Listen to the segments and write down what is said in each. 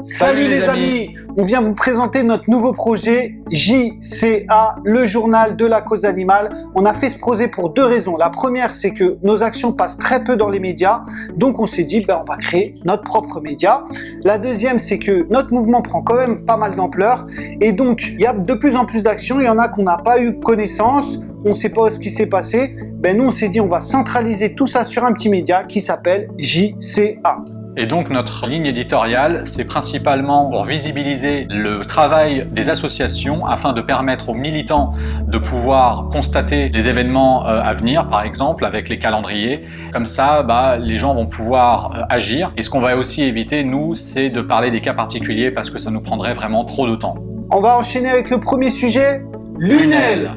Salut les amis. On vient vous présenter notre nouveau projet JCA, le journal de la cause animale. On a fait ce projet pour deux raisons. La première, c'est que nos actions passent très peu dans les médias, donc on s'est dit on va créer notre propre média. La deuxième, c'est que notre mouvement prend quand même pas mal d'ampleur et donc il y a de plus en plus d'actions. Il y en a qu'on n'a pas eu connaissance, on ne sait pas ce qui s'est passé. Nous on s'est dit on va centraliser tout ça sur un petit média qui s'appelle JCA. Et donc notre ligne éditoriale, c'est principalement pour visibiliser le travail des associations afin de permettre aux militants de pouvoir constater les événements à venir, par exemple avec les calendriers. Comme ça, les gens vont pouvoir agir. Et ce qu'on va aussi éviter, nous, c'est de parler des cas particuliers parce que ça nous prendrait vraiment trop de temps. On va enchaîner avec le premier sujet, Lunel.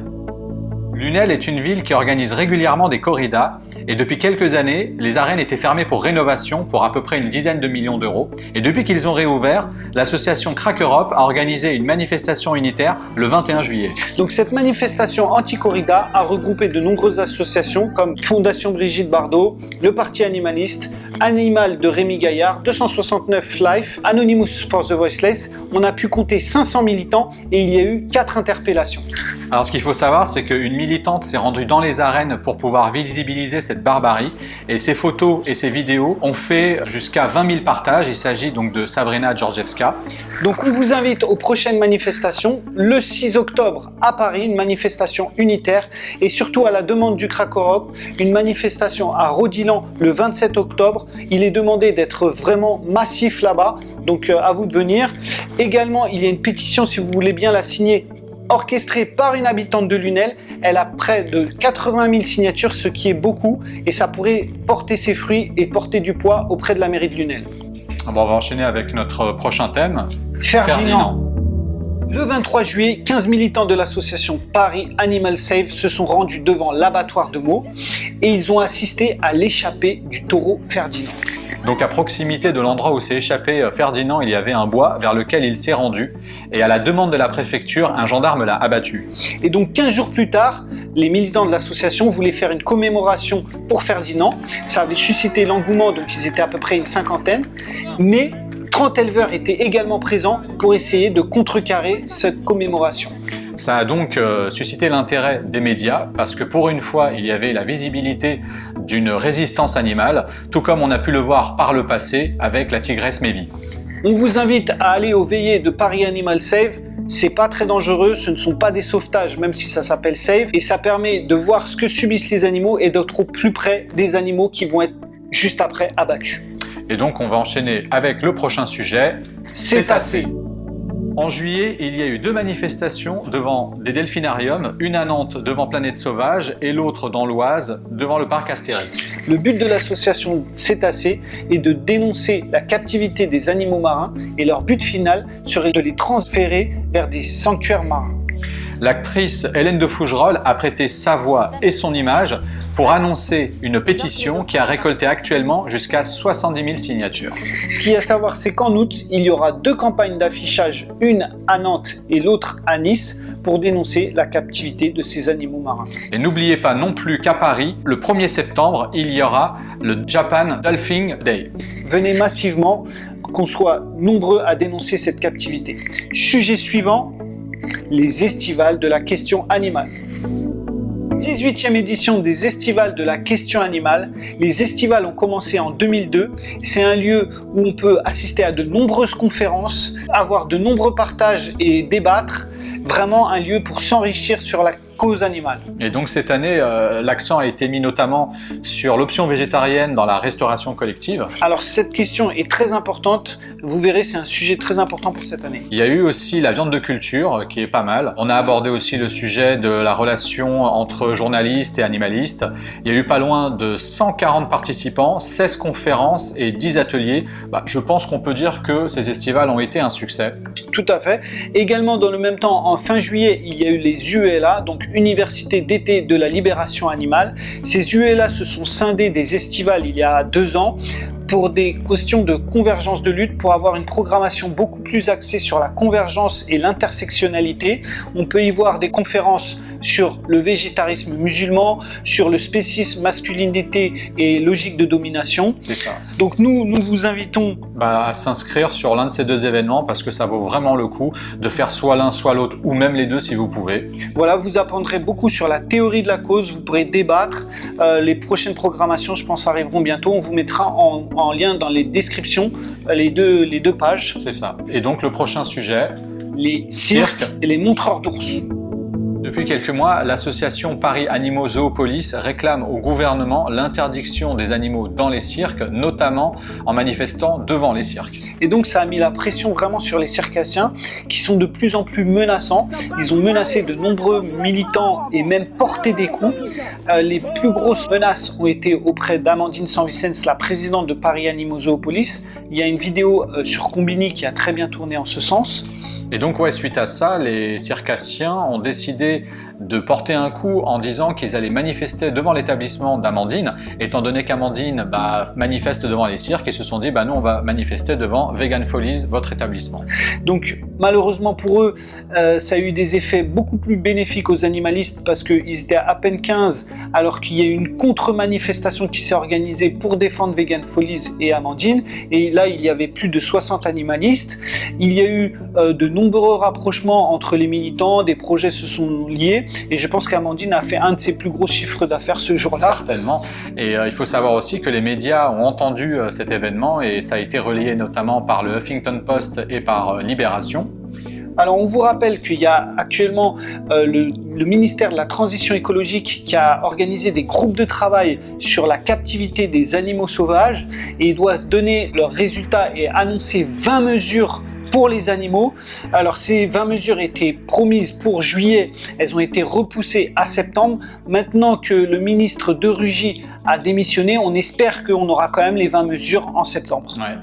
Lunel est une ville qui organise régulièrement des corridas et depuis quelques années, les arènes étaient fermées pour rénovation pour à peu près une dizaine de millions d'euros. Et depuis qu'ils ont réouvert, l'association Crack Europe a organisé une manifestation unitaire le 21 juillet. Donc cette manifestation anti-corrida a regroupé de nombreuses associations comme Fondation Brigitte Bardot, le Parti Animaliste, Animal de Rémi Gaillard, 269 Life, Anonymous for the Voiceless. On a pu compter 500 militants et il y a eu 4 interpellations. Alors ce qu'il faut savoir, c'est qu'une militante s'est rendue dans les arènes pour pouvoir visibiliser cette barbarie et ces photos et ces vidéos ont fait jusqu'à 20 000 partages. Il s'agit donc de Sabrina Georgievska. Donc on vous invite aux prochaines manifestations le 6 octobre à Paris, une manifestation unitaire et surtout à la demande du Crack Europe, une manifestation à Rodilhan le 27 octobre. Il est demandé d'être vraiment massif là-bas, donc à vous de venir. Également, il y a une pétition si vous voulez bien la signer, orchestrée par une habitante de Lunel. Elle a près de 80 000 signatures, ce qui est beaucoup, et ça pourrait porter ses fruits et porter du poids auprès de la mairie de Lunel. On va enchaîner avec notre prochain thème, Ferdinand. Le 23 juillet, 15 militants de l'association Paris Animal Safe se sont rendus devant l'abattoir de Meaux et ils ont assisté à l'échappée du taureau Ferdinand. Donc à proximité de l'endroit où s'est échappé Ferdinand, il y avait un bois vers lequel il s'est rendu et à la demande de la préfecture, un gendarme l'a abattu. Et donc 15 jours plus tard, les militants de l'association voulaient faire une commémoration pour Ferdinand. Ça avait suscité l'engouement, donc ils étaient à peu près une cinquantaine, mais 30 éleveurs étaient également présents pour essayer de contrecarrer cette commémoration. Ça a donc suscité l'intérêt des médias parce que pour une fois, il y avait la visibilité d'une résistance animale, tout comme on a pu le voir par le passé avec la tigresse Mévi. On vous invite à aller aux veillées de Paris Animal Safe. C'est pas très dangereux, ce ne sont pas des sauvetages, même si ça s'appelle safe, et ça permet de voir ce que subissent les animaux et d'être au plus près des animaux qui vont être juste après abattus. Et donc on va enchaîner avec le prochain sujet, Cétacés. En juillet, il y a eu 2 manifestations devant des delphinariums, une à Nantes devant Planète Sauvage et l'autre dans l'Oise devant le parc Astérix. Le but de l'association Cétacés est de dénoncer la captivité des animaux marins et leur but final serait de les transférer vers des sanctuaires marins. L'actrice Hélène de Fougerolles a prêté sa voix et son image pour annoncer une pétition qui a récolté actuellement jusqu'à 70 000 signatures. Ce qu'il y a à savoir, c'est qu'en août, il y aura 2 campagnes d'affichage, une à Nantes et l'autre à Nice, pour dénoncer la captivité de ces animaux marins. Et n'oubliez pas non plus qu'à Paris, le 1er septembre, il y aura le Japan Dolphin Day. Venez massivement, qu'on soit nombreux à dénoncer cette captivité. Sujet suivant, les estivales de la question animale. 18e édition des estivales de la question animale. Les estivales ont commencé en 2002. C'est un lieu où on peut assister à de nombreuses conférences, avoir de nombreux partages et débattre. Vraiment un lieu pour s'enrichir sur la cause animale. Et donc cette année, l'accent a été mis notamment sur l'option végétarienne dans la restauration collective. Alors cette question est très importante, vous verrez c'est un sujet très important pour cette année. Il y a eu aussi la viande de culture qui est pas mal. On a abordé aussi le sujet de la relation entre journalistes et animalistes. Il y a eu pas loin de 140 participants, 16 conférences et 10 ateliers. Je pense qu'on peut dire que ces estivales ont été un succès. Tout à fait. Également dans le même temps, en fin juillet, il y a eu les UELA, donc Université d'été de la libération animale. Ces UELA se sont scindés des estivales il y a 2 ans pour des questions de convergence de lutte, pour avoir une programmation beaucoup plus axée sur la convergence et l'intersectionnalité. On peut y voir des conférences sur le végétarisme musulman, sur le spécisme, masculinité et logique de domination. C'est ça. Donc nous vous invitons à s'inscrire sur l'un de ces deux événements parce que ça vaut vraiment le coup de faire soit l'un soit l'autre ou même les deux si vous pouvez. Voilà, vous apprendrez beaucoup sur la théorie de la cause, vous pourrez débattre. Les prochaines programmations, je pense, arriveront bientôt. On vous mettra en lien dans les descriptions les deux pages. C'est ça. Et donc le prochain sujet, les cirques et les montreurs d'ours. Depuis quelques mois, l'association Paris Animaux Zoopolis réclame au gouvernement l'interdiction des animaux dans les cirques, notamment en manifestant devant les cirques. Et donc ça a mis la pression vraiment sur les circassiens qui sont de plus en plus menaçants. Ils ont menacé de nombreux militants et même porté des coups. Les plus grosses menaces ont été auprès d'Amandine Sanvicens, la présidente de Paris Animaux Zoopolis. Il y a une vidéo sur Combini qui a très bien tourné en ce sens. Et donc, ouais, suite à ça, les circassiens ont décidé de porter un coup en disant qu'ils allaient manifester devant l'établissement d'Amandine, étant donné qu'Amandine manifeste devant les cirques, ils se sont dit, nous on va manifester devant Vegan Follies, votre établissement. Donc malheureusement pour eux, ça a eu des effets beaucoup plus bénéfiques aux animalistes parce qu'ils étaient à peine 15, alors qu'il y a eu une contre-manifestation qui s'est organisée pour défendre Vegan Follies et Amandine, et là il y avait plus de 60 animalistes. Il y a eu de nombreux rapprochements entre les militants, des projets se sont liés, et je pense qu'Amandine a fait un de ses plus gros chiffres d'affaires ce jour-là. Certainement. Et il faut savoir aussi que les médias ont entendu cet événement et ça a été relayé notamment par le Huffington Post et par Libération. Alors on vous rappelle qu'il y a actuellement le ministère de la Transition écologique qui a organisé des groupes de travail sur la captivité des animaux sauvages et ils doivent donner leurs résultats et annoncer 20 mesures pour les animaux. Alors ces 20 mesures étaient promises pour juillet, elles ont été repoussées à septembre. Maintenant que le ministre de Rugy a démissionné, on espère qu'on aura quand même les 20 mesures en septembre. Ouais.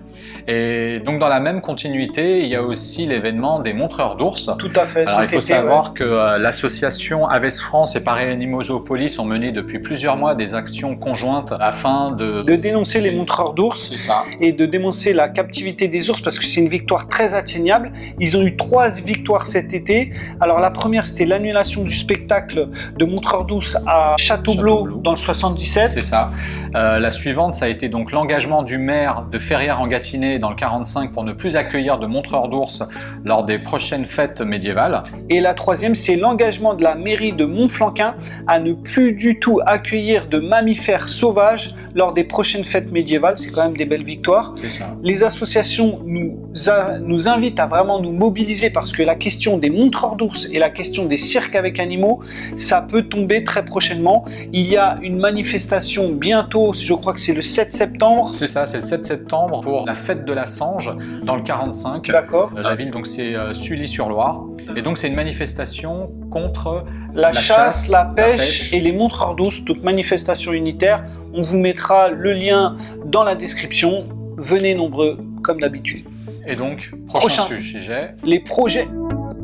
Et donc dans la même continuité, il y a aussi l'événement des montreurs d'ours. Tout à fait. Alors il faut savoir que l'association Aves France et Paris Animaux Zoopolis ont mené depuis plusieurs mois des actions conjointes afin de dénoncer les montreurs d'ours et de dénoncer la captivité des ours parce que c'est une victoire très atteignable. Ils ont eu 3 victoires cet été. Alors la première, c'était l'annulation du spectacle de montreurs d'ours à Châteaublot dans le 77. C'est ça. La suivante, ça a été donc l'engagement du maire de Ferrières-en-Gâtinais dans le 45 pour ne plus accueillir de montreurs d'ours lors des prochaines fêtes médiévales. Et la troisième, c'est l'engagement de la mairie de Montflanquin à ne plus du tout accueillir de mammifères sauvages lors des prochaines fêtes médiévales. C'est quand même des belles victoires. C'est ça. Les associations nous invitent à vraiment nous mobiliser parce que la question des montreurs d'ours et la question des cirques avec animaux, ça peut tomber très prochainement. Il y a une manifestation bientôt, je crois que c'est le 7 septembre. C'est ça, c'est le 7 septembre pour la fête de la Sange dans le 45. D'accord. La ville, donc c'est Sully-sur-Loire. Et donc c'est une manifestation contre la chasse, la pêche et les montreurs d'ours, toute manifestation unitaire. On vous mettra le lien dans la description. Venez nombreux, comme d'habitude. Et donc, prochain sujet. Les projets.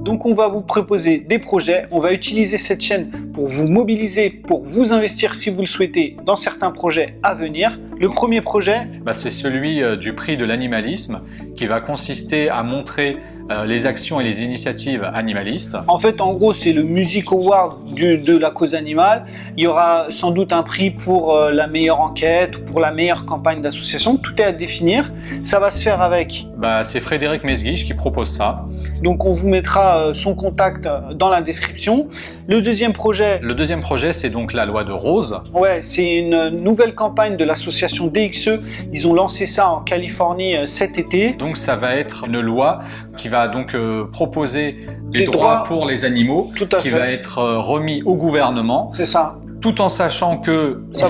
Donc on va vous proposer des projets, on va utiliser cette chaîne pour vous mobiliser, pour vous investir si vous le souhaitez dans certains projets à venir. Le premier projet, c'est celui du prix de l'animalisme qui va consister à montrer les actions et les initiatives animalistes. En fait, en gros, c'est le Music Award de la cause animale. Il y aura sans doute un prix pour la meilleure enquête ou pour la meilleure campagne d'association. Tout est à définir. Ça va se faire avec... c'est Frédéric Mesguich qui propose ça. Donc on vous mettra son contact dans la description. Le deuxième projet... Le deuxième projet, c'est donc la loi de Rose. Ouais, c'est une nouvelle campagne de l'association DXE. Ils ont lancé ça en Californie cet été. Donc ça va être une loi qui va donc proposer des droits pour les animaux, qui va être remis au gouvernement. C'est ça. Tout en sachant que ça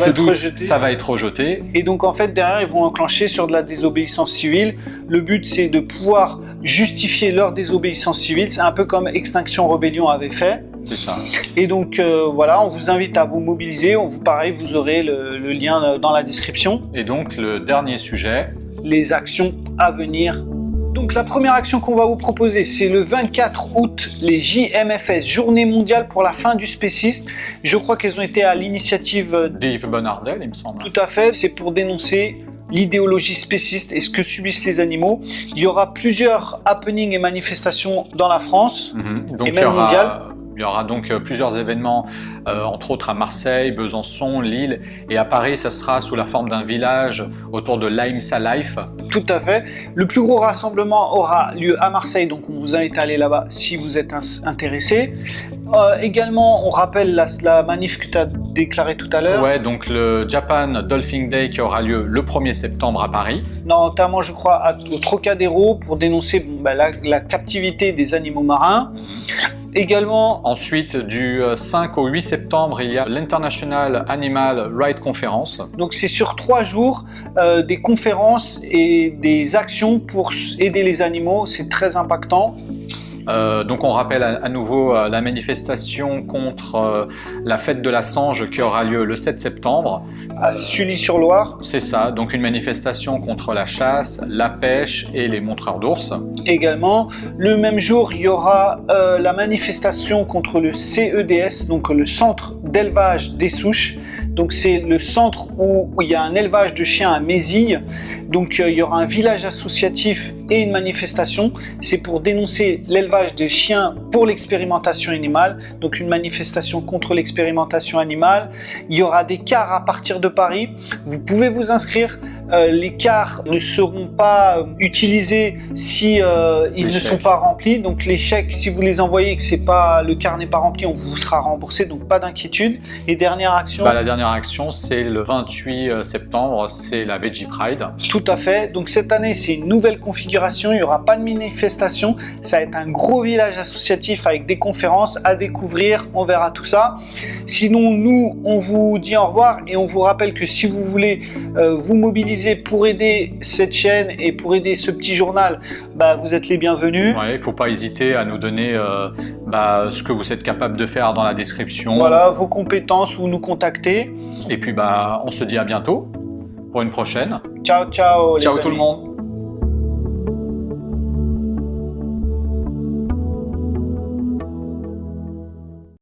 va être rejeté. Et donc en fait derrière ils vont enclencher sur de la désobéissance civile. Le but c'est de pouvoir justifier leur désobéissance civile. C'est un peu comme Extinction Rebellion avait fait. C'est ça. Et donc voilà, on vous invite à vous mobiliser. Pareil, vous aurez le lien dans la description. Et donc le dernier sujet. Les actions à venir. Donc la première action qu'on va vous proposer, c'est le 24 août, les JMFS, Journée mondiale pour la fin du spécisme. Je crois qu'elles ont été à l'initiative d'Yves Bonnardel, il me semble. Tout à fait, c'est pour dénoncer l'idéologie spéciste et ce que subissent les animaux. Il y aura plusieurs happenings et manifestations dans la France Donc et même mondiales. Il y aura donc plusieurs événements, entre autres à Marseille, Besançon, Lille, et à Paris, ça sera sous la forme d'un village autour de l'Aïmsa Life. Tout à fait. Le plus gros rassemblement aura lieu à Marseille, donc on vous invite à aller là-bas si vous êtes intéressé. Également, on rappelle la manif que tu as déclarée tout à l'heure. Ouais, donc le Japan Dolphin Day qui aura lieu le 1er septembre à Paris. Notamment, je crois, au Trocadéro pour dénoncer la captivité des animaux marins. Également, ensuite, du 5 au 8 septembre, il y a l'International Animal Rights Conference. Donc c'est sur 3 jours, des conférences et des actions pour aider les animaux, c'est très impactant. Donc on rappelle à nouveau la manifestation contre la fête de la Sange qui aura lieu le 7 septembre. À Sully-sur-Loire. C'est ça, donc une manifestation contre la chasse, la pêche et les montreurs d'ours. Également, le même jour, il y aura la manifestation contre le CEDS, donc le Centre d'élevage des souches. Donc c'est le centre où il y a un élevage de chiens à Mézille. Donc il y aura un village associatif et une manifestation. C'est pour dénoncer l'élevage des chiens pour l'expérimentation animale. Donc une manifestation contre l'expérimentation animale. Il y aura des cars à partir de Paris. Vous pouvez vous inscrire. Les cars ne seront pas utilisés si ils ne sont pas remplis. Donc les chèques, si vous les envoyez et que le car n'est pas rempli, on vous sera remboursé. Donc pas d'inquiétude. Et dernière action. La dernière action, c'est le 28 septembre, c'est la Veggie Pride. Tout à fait. Donc cette année, c'est une nouvelle configuration. Il n'y aura pas de manifestation. Ça va être un gros village associatif avec des conférences à découvrir. On verra tout ça. Sinon, nous, on vous dit au revoir et on vous rappelle que si vous voulez vous mobiliser pour aider cette chaîne et pour aider ce petit journal, vous êtes les bienvenus. Ouais, il ne faut pas hésiter à nous donner ce que vous êtes capable de faire dans la description. Voilà, vos compétences ou nous contacter. Et puis on se dit à bientôt pour une prochaine. Ciao, ciao. Ciao tout le monde.